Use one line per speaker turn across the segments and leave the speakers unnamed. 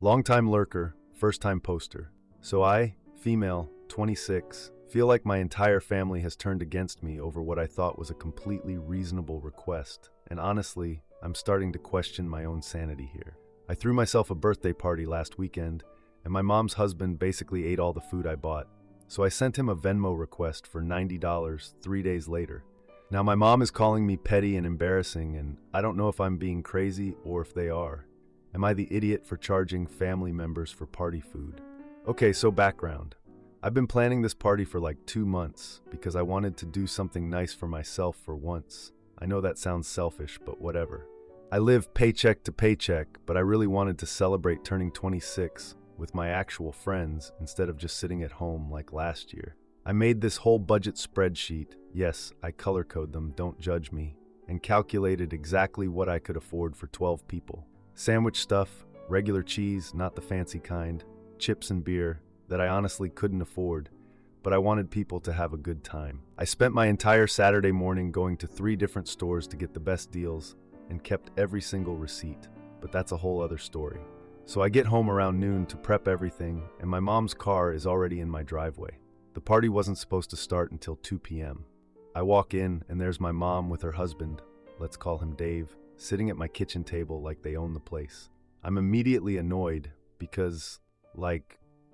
Longtime lurker, first-time poster. So I, female, 26, feel like my entire family has turned against me over what I thought was a completely reasonable request, and honestly, I'm starting to question my own sanity here. I threw myself a birthday party last weekend, and my mom's husband basically ate all the food I bought, so I sent him a Venmo request for $90 3 days later. Now my mom is calling me petty and embarrassing, and I don't know if I'm being crazy or if they are. Am I the idiot for charging family members for party food? Okay, so background. I've been planning this party for like 2 months because I wanted to do something nice for myself for once. I know that sounds selfish, but whatever. I live paycheck to paycheck, but I really wanted to celebrate turning 26 with my actual friends instead of just sitting at home like last year. I made this whole budget spreadsheet, yes, I color code them, don't judge me, and calculated exactly what I could afford for 12 people. Sandwich stuff, regular cheese, not the fancy kind, chips and beer that I honestly couldn't afford, but I wanted people to have a good time. I spent my entire Saturday morning going to 3 different stores to get the best deals and kept every single receipt, but that's a whole other story. So I get home around noon to prep everything, and my mom's car is already in my driveway. The party wasn't supposed to start until 2 p.m. I walk in, and there's my mom with her husband, let's call him Dave, sitting at my kitchen table like they own the place. I'm immediately annoyed because,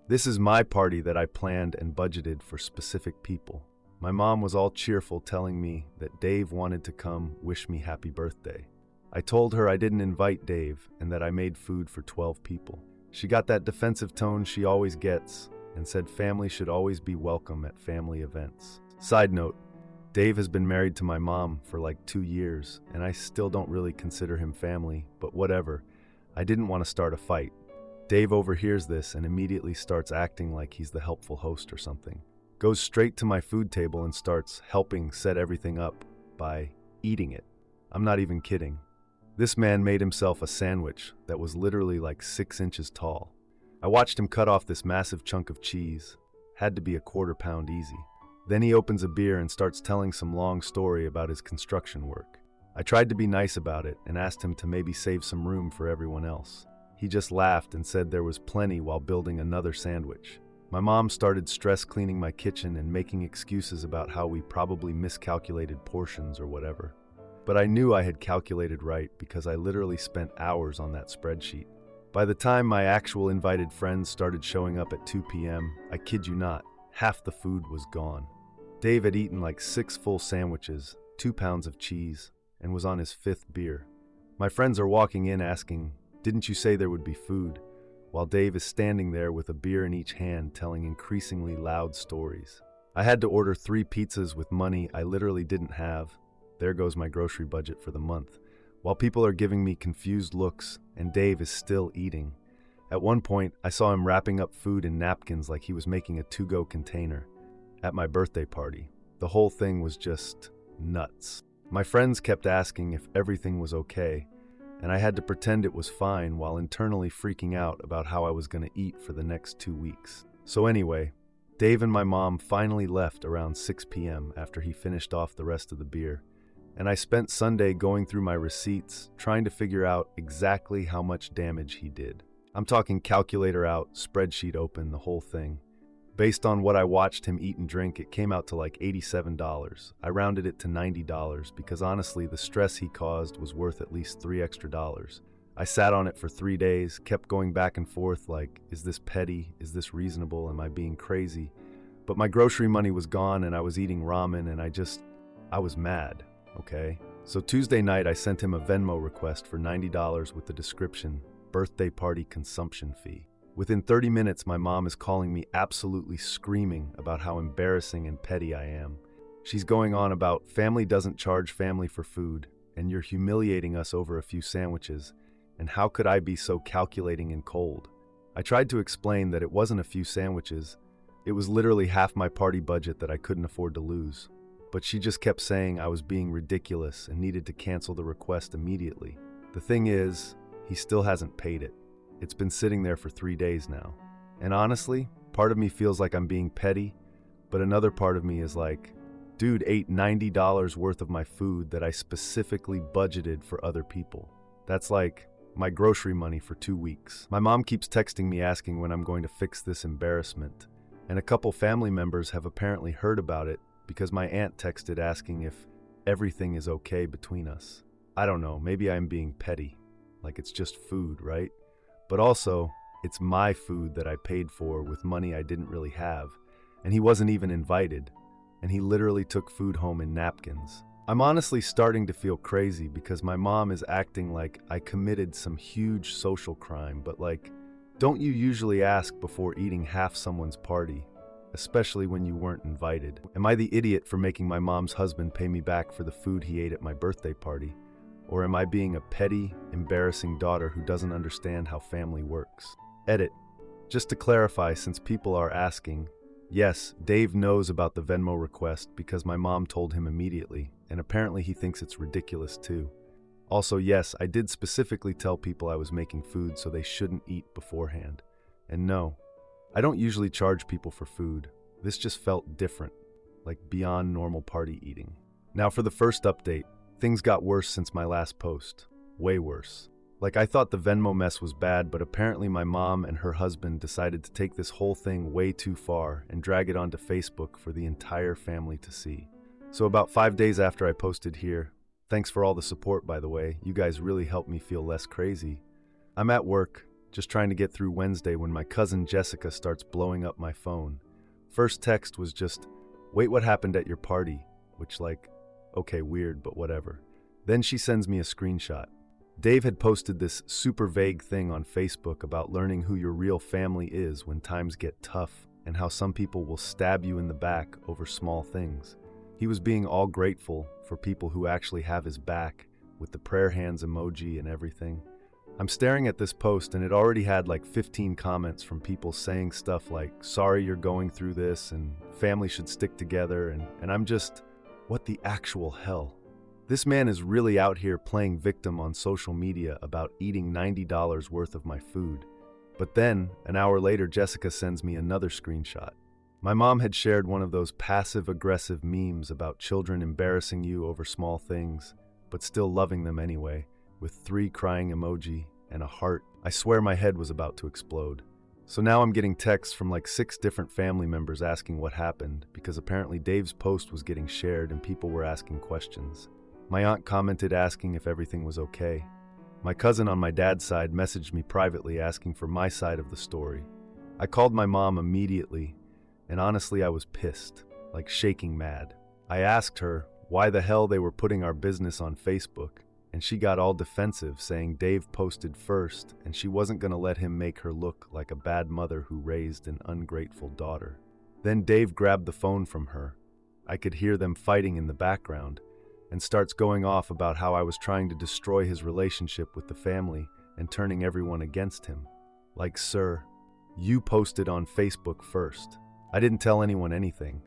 this is my party that I planned and budgeted for specific people. My mom was all cheerful telling me that Dave wanted to come wish me happy birthday. I told her I didn't invite Dave and that I made food for 12 people. She got that defensive tone she always gets and said family should always be welcome at family events. Side note, Dave has been married to my mom for like 2 years, and I still don't really consider him family, but whatever. I didn't want to start a fight. Dave overhears this and immediately starts acting like he's the helpful host or something. Goes straight to my food table and starts helping set everything up by eating it. I'm not even kidding. This man made himself a sandwich that was literally like 6 inches tall. I watched him cut off this massive chunk of cheese. Had to be a 1/4 pound easy. Then he opens a beer and starts telling some long story about his construction work. I tried to be nice about it and asked him to maybe save some room for everyone else. He just laughed and said there was plenty while building another sandwich. My mom started stress cleaning my kitchen and making excuses about how we probably miscalculated portions or whatever. But I knew I had calculated right because I literally spent hours on that spreadsheet. By the time my actual invited friends started showing up at 2 p.m., I kid you not, half the food was gone. Dave had eaten like 6 full sandwiches, 2 pounds of cheese, and was on his 5th beer. My friends are walking in asking, "Didn't you say there would be food?" While Dave is standing there with a beer in each hand telling increasingly loud stories. I had to order 3 pizzas with money I literally didn't have. There goes my grocery budget for the month. While people are giving me confused looks, and Dave is still eating. At one point, I saw him wrapping up food in napkins like he was making a to-go container. At my birthday party, the whole thing was just nuts. My friends kept asking if everything was okay, and I had to pretend it was fine while internally freaking out about how I was going to eat for the next 2 weeks. So anyway, Dave and my mom finally left around 6 p.m. after he finished off the rest of the beer. And I spent Sunday going through my receipts, trying to figure out exactly how much damage he did. I'm talking calculator out, spreadsheet open, the whole thing. Based on what I watched him eat and drink, it came out to like $87. I rounded it to $90 because honestly, the stress he caused was worth at least $3 extra. I sat on it for 3 days, kept going back and forth like, is this petty? Is this reasonable? Am I being crazy? But my grocery money was gone and I was eating ramen and I was mad. Okay, so Tuesday night I sent him a Venmo request for $90 with the description, birthday party consumption fee. Within 30 minutes, my mom is calling me absolutely screaming about how embarrassing and petty I am. She's going on about family doesn't charge family for food, and you're humiliating us over a few sandwiches, and how could I be so calculating and cold? I tried to explain that it wasn't a few sandwiches, it was literally half my party budget that I couldn't afford to lose. But she just kept saying I was being ridiculous and needed to cancel the request immediately. The thing is, he still hasn't paid it. It's been sitting there for 3 days now. And honestly, part of me feels like I'm being petty, but another part of me is like, dude ate $90 worth of my food that I specifically budgeted for other people. That's like my grocery money for 2 weeks. My mom keeps texting me asking when I'm going to fix this embarrassment, and a couple family members have apparently heard about it because my aunt texted asking if everything is okay between us. I don't know, maybe I'm being petty, like it's just food, right? But also, it's my food that I paid for with money I didn't really have, and he wasn't even invited, and he literally took food home in napkins. I'm honestly starting to feel crazy because my mom is acting like I committed some huge social crime, but like, don't you usually ask before eating half someone's party, especially when you weren't invited? Am I the idiot for making my mom's husband pay me back for the food he ate at my birthday party? Or am I being a petty, embarrassing daughter who doesn't understand how family works? Edit. Just to clarify, since people are asking, yes, Dave knows about the Venmo request because my mom told him immediately, and apparently he thinks it's ridiculous too. Also, yes, I did specifically tell people I was making food so they shouldn't eat beforehand. And no, I don't usually charge people for food. This just felt different, like beyond normal party eating. Now for the first update, things got worse since my last post. Way worse. Like, I thought the Venmo mess was bad, but apparently my mom and her husband decided to take this whole thing way too far and drag it onto Facebook for the entire family to see. So about 5 days after I posted here, thanks for all the support, by the way, you guys really helped me feel less crazy. I'm at work, just trying to get through Wednesday when my cousin Jessica starts blowing up my phone. First text was just, "Wait, what happened at your party?" Which, like, okay, weird, but whatever. Then she sends me a screenshot. Dave had posted this super vague thing on Facebook about learning who your real family is when times get tough and how some people will stab you in the back over small things. He was being all grateful for people who actually have his back with the prayer hands emoji and everything. I'm staring at this post and it already had like 15 comments from people saying stuff like, "Sorry you're going through this," and "Family should stick together," and I'm just, what the actual hell? This man is really out here playing victim on social media about eating $90 worth of my food. But then, an hour later, Jessica sends me another screenshot. My mom had shared one of those passive-aggressive memes about children embarrassing you over small things, but still loving them anyway, with 3 crying emoji and a heart. I swear my head was about to explode. So now I'm getting texts from like 6 different family members asking what happened, because apparently Dave's post was getting shared and people were asking questions. My aunt commented asking if everything was okay. My cousin on my dad's side messaged me privately asking for my side of the story. I called my mom immediately, and honestly I was pissed, like shaking mad. I asked her why the hell they were putting our business on Facebook, and she got all defensive, saying Dave posted first and she wasn't going to let him make her look like a bad mother who raised an ungrateful daughter. Then Dave grabbed the phone from her. I could hear them fighting in the background, and starts going off about how I was trying to destroy his relationship with the family and turning everyone against him. Like, sir, you posted on Facebook first. I didn't tell anyone anything.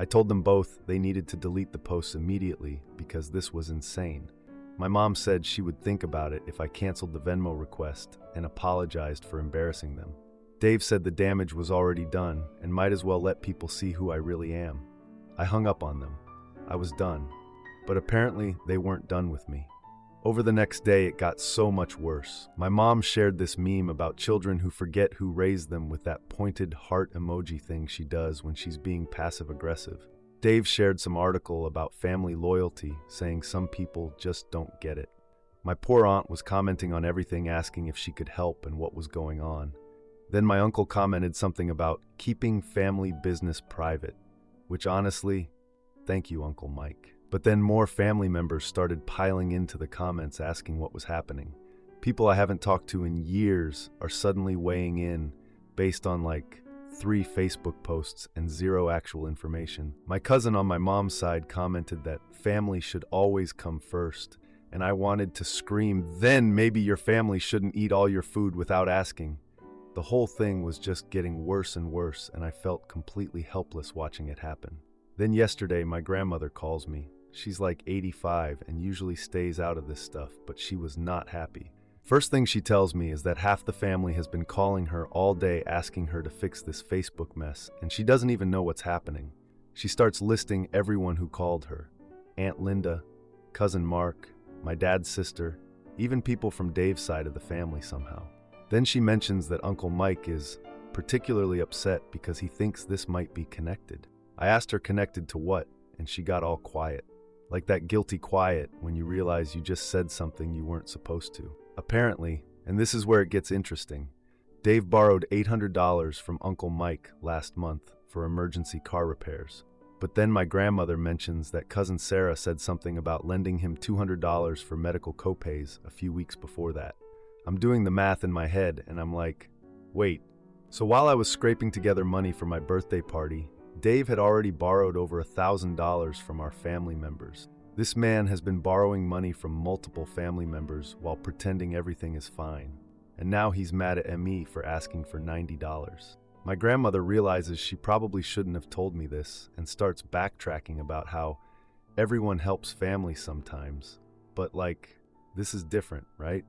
I told them both they needed to delete the posts immediately because this was insane. My mom said she would think about it if I canceled the Venmo request and apologized for embarrassing them. Dave said the damage was already done and might as well let people see who I really am. I hung up on them. I was done. But apparently they weren't done with me. Over the next day, it got so much worse. My mom shared this meme about children who forget who raised them with that pointed heart emoji thing she does when she's being passive-aggressive. Dave shared some article about family loyalty, saying some people just don't get it. My poor aunt was commenting on everything, asking if she could help and what was going on. Then my uncle commented something about keeping family business private, which honestly, thank you, Uncle Mike. But then more family members started piling into the comments asking what was happening. People I haven't talked to in years are suddenly weighing in based on like 3 Facebook posts and 0 actual information. My cousin on my mom's side commented that family should always come first, and I wanted to scream, "Then maybe your family shouldn't eat all your food without asking." The whole thing was just getting worse and worse, and I felt completely helpless watching it happen. Then yesterday, my grandmother calls me. She's like 85 and usually stays out of this stuff, but she was not happy. First thing she tells me is that half the family has been calling her all day asking her to fix this Facebook mess, and she doesn't even know what's happening. She starts listing everyone who called her. Aunt Linda, Cousin Mark, my dad's sister, even people from Dave's side of the family somehow. Then she mentions that Uncle Mike is particularly upset because he thinks this might be connected. I asked her connected to what, and she got all quiet. Like that guilty quiet when you realize you just said something you weren't supposed to. Apparently, and this is where it gets interesting, Dave borrowed $800 from Uncle Mike last month for emergency car repairs. But then my grandmother mentions that cousin Sarah said something about lending him $200 for medical copays a few weeks before that. I'm doing the math in my head and I'm like, wait. So while I was scraping together money for my birthday party, Dave had already borrowed over $1,000 from our family members. This man has been borrowing money from multiple family members while pretending everything is fine. And now he's mad at me for asking for $90. My grandmother realizes she probably shouldn't have told me this and starts backtracking about how everyone helps family sometimes. But this is different, right?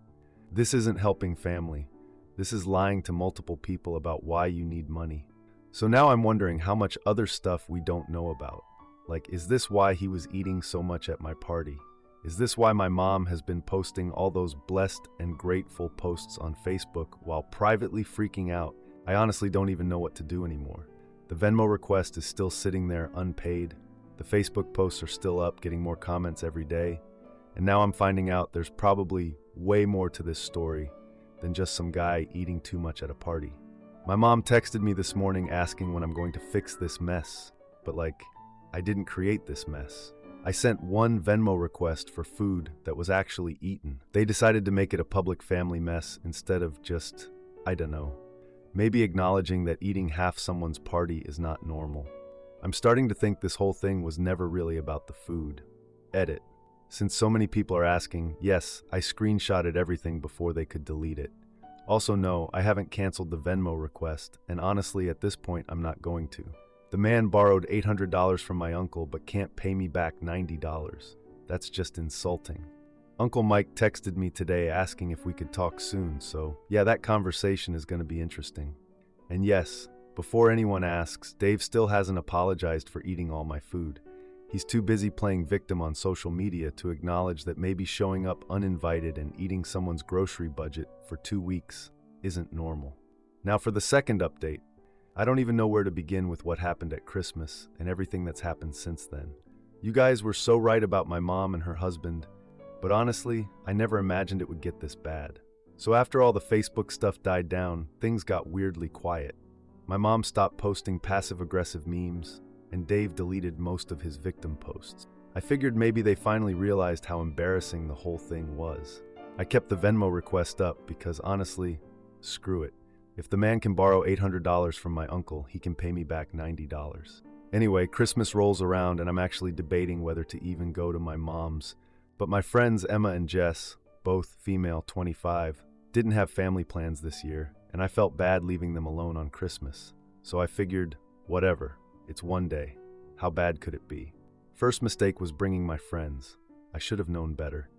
This isn't helping family. This is lying to multiple people about why you need money. So now I'm wondering how much other stuff we don't know about. Is this why he was eating so much at my party? Is this why my mom has been posting all those blessed and grateful posts on Facebook while privately freaking out? I honestly don't even know what to do anymore. The Venmo request is still sitting there unpaid. The Facebook posts are still up, getting more comments every day. And now I'm finding out there's probably way more to this story than just some guy eating too much at a party. My mom texted me this morning asking when I'm going to fix this mess. But I didn't create this mess. I sent one Venmo request for food that was actually eaten. They decided to make it a public family mess instead of just, I don't know, maybe acknowledging that eating half someone's party is not normal. I'm starting to think this whole thing was never really about the food. Edit. Since so many people are asking, yes, I screenshotted everything before they could delete it. Also, no, I haven't canceled the Venmo request, and honestly, at this point, I'm not going to. The man borrowed $800 from my uncle but can't pay me back $90. That's just insulting. Uncle Mike texted me today asking if we could talk soon, so yeah, that conversation is going to be interesting. And yes, before anyone asks, Dave still hasn't apologized for eating all my food. He's too busy playing victim on social media to acknowledge that maybe showing up uninvited and eating someone's grocery budget for 2 weeks isn't normal. Now for the second update. I don't even know where to begin with what happened at Christmas and everything that's happened since then. You guys were so right about my mom and her husband, but honestly, I never imagined it would get this bad. So after all the Facebook stuff died down, things got weirdly quiet. My mom stopped posting passive-aggressive memes, and Dave deleted most of his victim posts. I figured maybe they finally realized how embarrassing the whole thing was. I kept the Venmo request up because honestly, screw it. If the man can borrow $800 from my uncle, he can pay me back $90. Anyway, Christmas rolls around and I'm actually debating whether to even go to my mom's. But my friends Emma and Jess, both female 25, didn't have family plans this year, and I felt bad leaving them alone on Christmas. So I figured, whatever, it's one day. How bad could it be? First mistake was bringing my friends. I should have known better.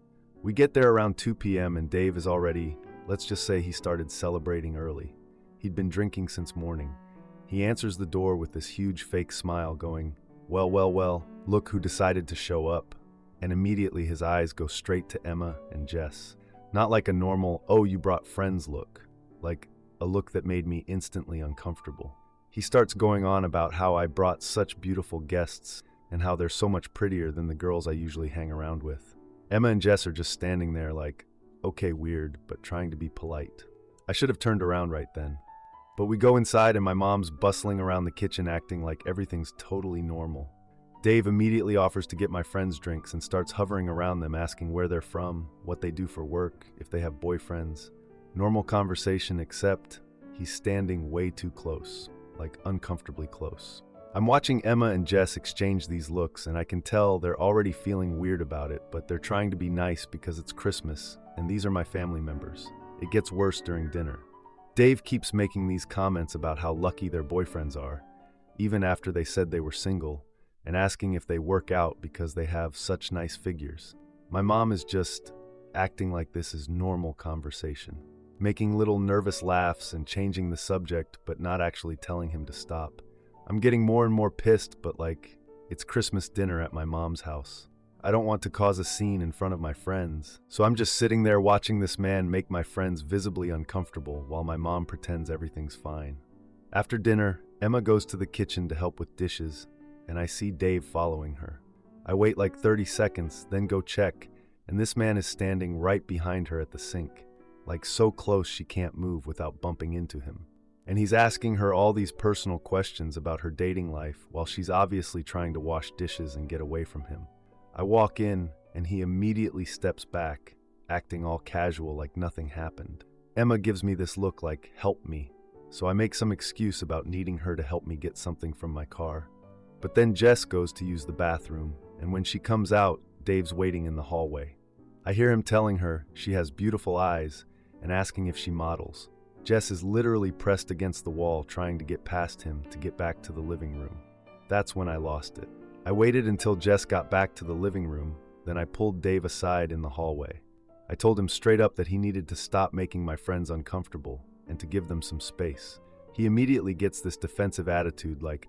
We get there around 2 p.m. and Dave is already, let's just say he started celebrating early. He'd been drinking since morning. He answers the door with this huge fake smile going, well, look who decided to show up. And immediately his eyes go straight to Emma and Jess. Not like a normal, oh, you brought friends look. Like a look that made me instantly uncomfortable. He starts going on about how I brought such beautiful guests and how they're so much prettier than the girls I usually hang around with. Emma and Jess are just standing there like, okay, weird, but trying to be polite. I should have turned around right then. But we go inside and my mom's bustling around the kitchen acting like everything's totally normal. Dave immediately offers to get my friends drinks and starts hovering around them asking where they're from, what they do for work, if they have boyfriends. Normal conversation except he's standing way too close, like uncomfortably close. I'm watching Emma and Jess exchange these looks and I can tell they're already feeling weird about it, but they're trying to be nice because it's Christmas and these are my family members. It gets worse during dinner. Dave keeps making these comments about how lucky their boyfriends are, even after they said they were single, and asking if they work out because they have such nice figures. My mom is just acting like this is normal conversation, making little nervous laughs and changing the subject but not actually telling him to stop. I'm getting more and more pissed, but it's Christmas dinner at my mom's house. I don't want to cause a scene in front of my friends. So I'm just sitting there watching this man make my friends visibly uncomfortable while my mom pretends everything's fine. After dinner, Emma goes to the kitchen to help with dishes, and I see Dave following her. I wait like 30 seconds, then go check, and this man is standing right behind her at the sink, like so close she can't move without bumping into him. And he's asking her all these personal questions about her dating life while she's obviously trying to wash dishes and get away from him. I walk in, and he immediately steps back, acting all casual like nothing happened. Emma gives me this look like, "Help me," so I make some excuse about needing her to help me get something from my car. But then Jess goes to use the bathroom, and when she comes out, Dave's waiting in the hallway. I hear him telling her she has beautiful eyes and asking if she models. Jess is literally pressed against the wall trying to get past him to get back to the living room. That's when I lost it. I waited until Jess got back to the living room, then I pulled Dave aside in the hallway. I told him straight up that he needed to stop making my friends uncomfortable and to give them some space. He immediately gets this defensive attitude like,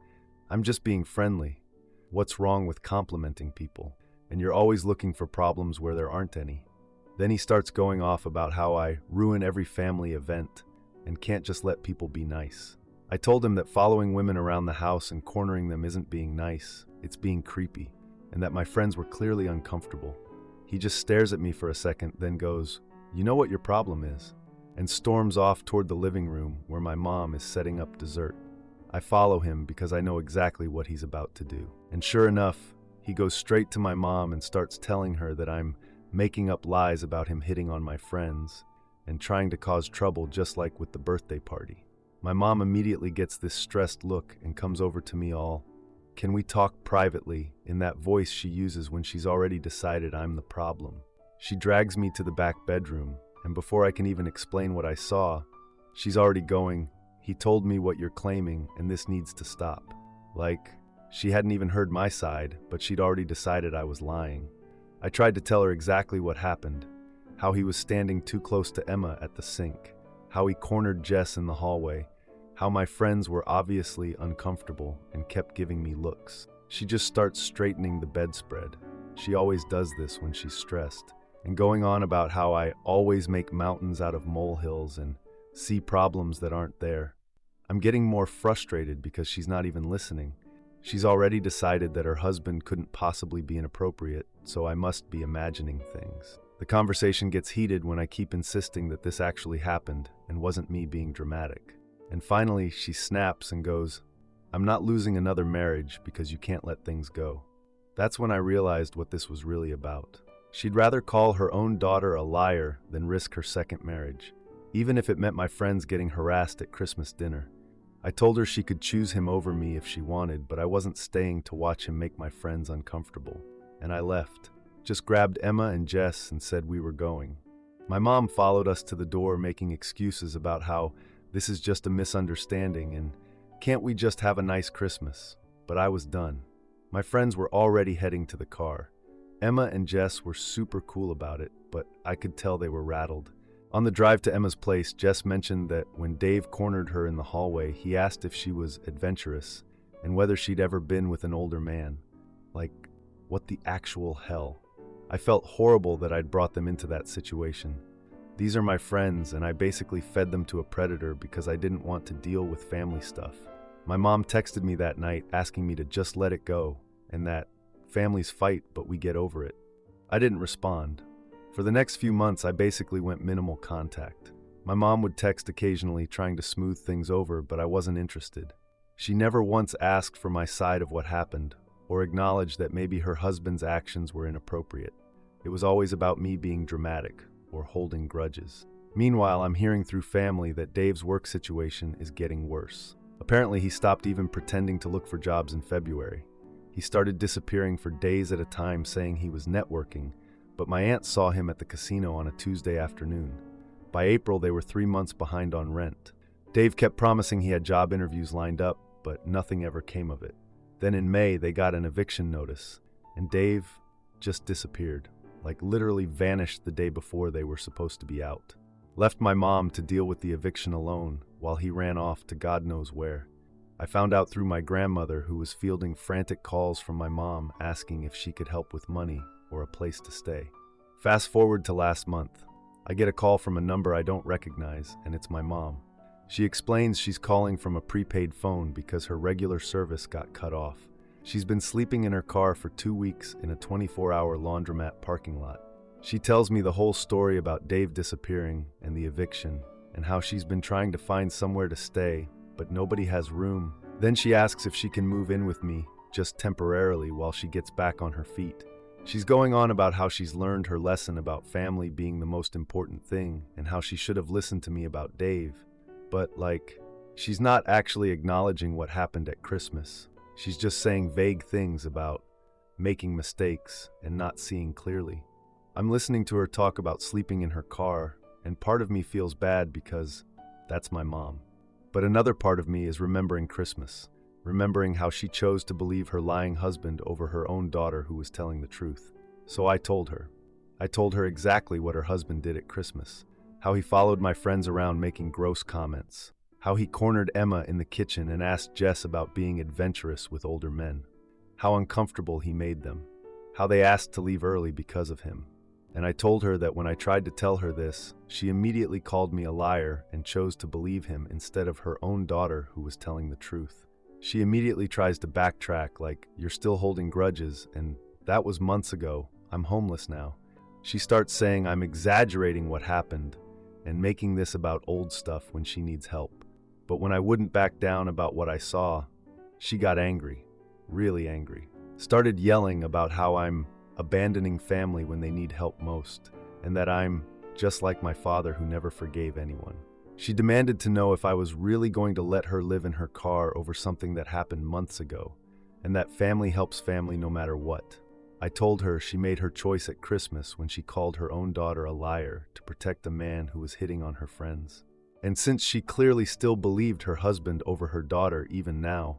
"I'm just being friendly. What's wrong with complimenting people? And you're always looking for problems where there aren't any." Then he starts going off about how I ruin every family event and can't just let people be nice. I told him that following women around the house and cornering them isn't being nice, it's being creepy, and that my friends were clearly uncomfortable. He just stares at me for a second, then goes, "You know what your problem is," and storms off toward the living room where my mom is setting up dessert. I follow him because I know exactly what he's about to do. And sure enough, he goes straight to my mom and starts telling her that I'm making up lies about him hitting on my friends and trying to cause trouble just like with the birthday party. My mom immediately gets this stressed look and comes over to me all, "Can we talk privately?" in that voice she uses when she's already decided I'm the problem. She drags me to the back bedroom, and before I can even explain what I saw, she's already going, "He told me what you're claiming, and this needs to stop." Like, she hadn't even heard my side, but she'd already decided I was lying. I tried to tell her exactly what happened, how he was standing too close to Emma at the sink, how he cornered Jess in the hallway, how my friends were obviously uncomfortable and kept giving me looks. She just starts straightening the bedspread. She always does this when she's stressed, and going on about how I always make mountains out of molehills and see problems that aren't there. I'm getting more frustrated because she's not even listening. She's already decided that her husband couldn't possibly be inappropriate, so I must be imagining things. The conversation gets heated when I keep insisting that this actually happened and wasn't me being dramatic. And finally, she snaps and goes, "I'm not losing another marriage because you can't let things go." That's when I realized what this was really about. She'd rather call her own daughter a liar than risk her second marriage, even if it meant my friends getting harassed at Christmas dinner. I told her she could choose him over me if she wanted, but I wasn't staying to watch him make my friends uncomfortable. And I left. Just grabbed Emma and Jess and said we were going. My mom followed us to the door making excuses about how this is just a misunderstanding and can't we just have a nice Christmas? But I was done. My friends were already heading to the car. Emma and Jess were super cool about it, but I could tell they were rattled. On the drive to Emma's place, Jess mentioned that when Dave cornered her in the hallway, he asked if she was adventurous and whether she'd ever been with an older man. Like, what the actual hell? I felt horrible that I'd brought them into that situation. These are my friends, and I basically fed them to a predator because I didn't want to deal with family stuff. My mom texted me that night asking me to just let it go, and that families fight, but we get over it. I didn't respond. For the next few months, I basically went minimal contact. My mom would text occasionally trying to smooth things over, but I wasn't interested. She never once asked for my side of what happened, or acknowledged that maybe her husband's actions were inappropriate. It was always about me being dramatic or holding grudges. Meanwhile, I'm hearing through family that Dave's work situation is getting worse. Apparently, he stopped even pretending to look for jobs in February. He started disappearing for days at a time saying he was networking, but my aunt saw him at the casino on a Tuesday afternoon. By April, they were 3 months behind on rent. Dave kept promising he had job interviews lined up, but nothing ever came of it. Then in May, they got an eviction notice, and Dave just disappeared, like literally vanished the day before they were supposed to be out. Left my mom to deal with the eviction alone while he ran off to God knows where. I found out through my grandmother, who was fielding frantic calls from my mom asking if she could help with money or a place to stay. Fast forward to last month. I get a call from a number I don't recognize, and it's my mom. She explains she's calling from a prepaid phone because her regular service got cut off. She's been sleeping in her car for 2 weeks in a 24-hour laundromat parking lot. She tells me the whole story about Dave disappearing and the eviction, and how she's been trying to find somewhere to stay, but nobody has room. Then she asks if she can move in with me, just temporarily, while she gets back on her feet. She's going on about how she's learned her lesson about family being the most important thing, and how she should have listened to me about Dave. But, she's not actually acknowledging what happened at Christmas. She's just saying vague things about making mistakes and not seeing clearly. I'm listening to her talk about sleeping in her car, and part of me feels bad because that's my mom. But another part of me is remembering Christmas, remembering how she chose to believe her lying husband over her own daughter who was telling the truth. So I told her. I told her exactly what her husband did at Christmas, how he followed my friends around making gross comments, how he cornered Emma in the kitchen and asked Jess about being adventurous with older men, how uncomfortable he made them, how they asked to leave early because of him. And I told her that when I tried to tell her this, she immediately called me a liar and chose to believe him instead of her own daughter who was telling the truth. She immediately tries to backtrack, like, you're still holding grudges, and that was months ago, I'm homeless now. She starts saying I'm exaggerating what happened and making this about old stuff when she needs help. But when I wouldn't back down about what I saw, she got angry, really angry. Started yelling about how I'm abandoning family when they need help most, and that I'm just like my father who never forgave anyone. She demanded to know if I was really going to let her live in her car over something that happened months ago, and that family helps family no matter what. I told her she made her choice at Christmas when she called her own daughter a liar to protect a man who was hitting on her friends. And since she clearly still believed her husband over her daughter even now,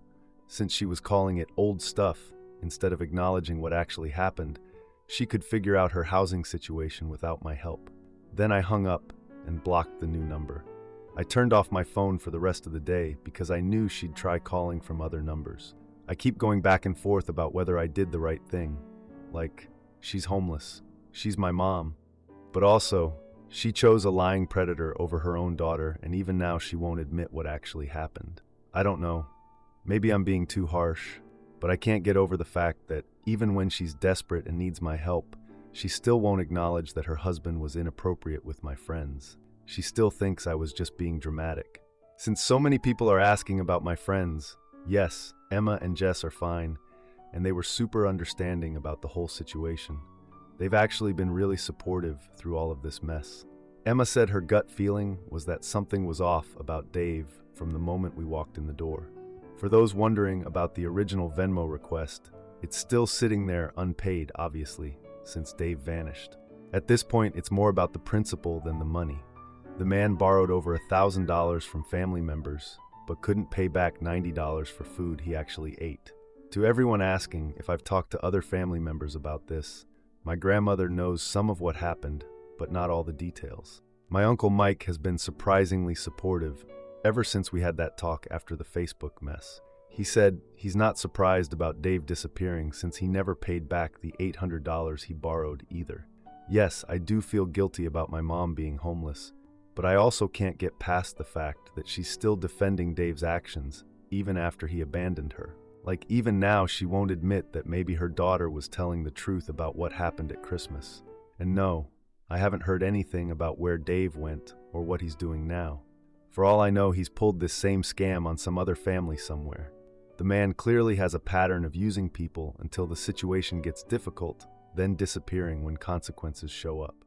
since she was calling it old stuff instead of acknowledging what actually happened, she could figure out her housing situation without my help. Then I hung up and blocked the new number. I turned off my phone for the rest of the day because I knew she'd try calling from other numbers. I keep going back and forth about whether I did the right thing. Like, she's homeless, she's my mom, but also, she chose a lying predator over her own daughter, and even now she won't admit what actually happened. I don't know. Maybe I'm being too harsh, but I can't get over the fact that even when she's desperate and needs my help, she still won't acknowledge that her husband was inappropriate with my friends. She still thinks I was just being dramatic. Since so many people are asking about my friends, yes, Emma and Jess are fine, and they were super understanding about the whole situation. They've actually been really supportive through all of this mess. Emma said her gut feeling was that something was off about Dave from the moment we walked in the door. For those wondering about the original Venmo request, it's still sitting there unpaid, obviously, since Dave vanished. At this point, it's more about the principle than the money. The man borrowed over $1,000 from family members, but couldn't pay back $90 for food he actually ate. To everyone asking if I've talked to other family members about this, my grandmother knows some of what happened, but not all the details. My Uncle Mike has been surprisingly supportive ever since we had that talk after the Facebook mess. He said he's not surprised about Dave disappearing since he never paid back the $800 he borrowed either. Yes, I do feel guilty about my mom being homeless, but I also can't get past the fact that she's still defending Dave's actions even after he abandoned her. Like, even now she won't admit that maybe her daughter was telling the truth about what happened at Christmas. And no, I haven't heard anything about where Dave went or what he's doing now. For all I know, he's pulled this same scam on some other family somewhere. The man clearly has a pattern of using people until the situation gets difficult, then disappearing when consequences show up.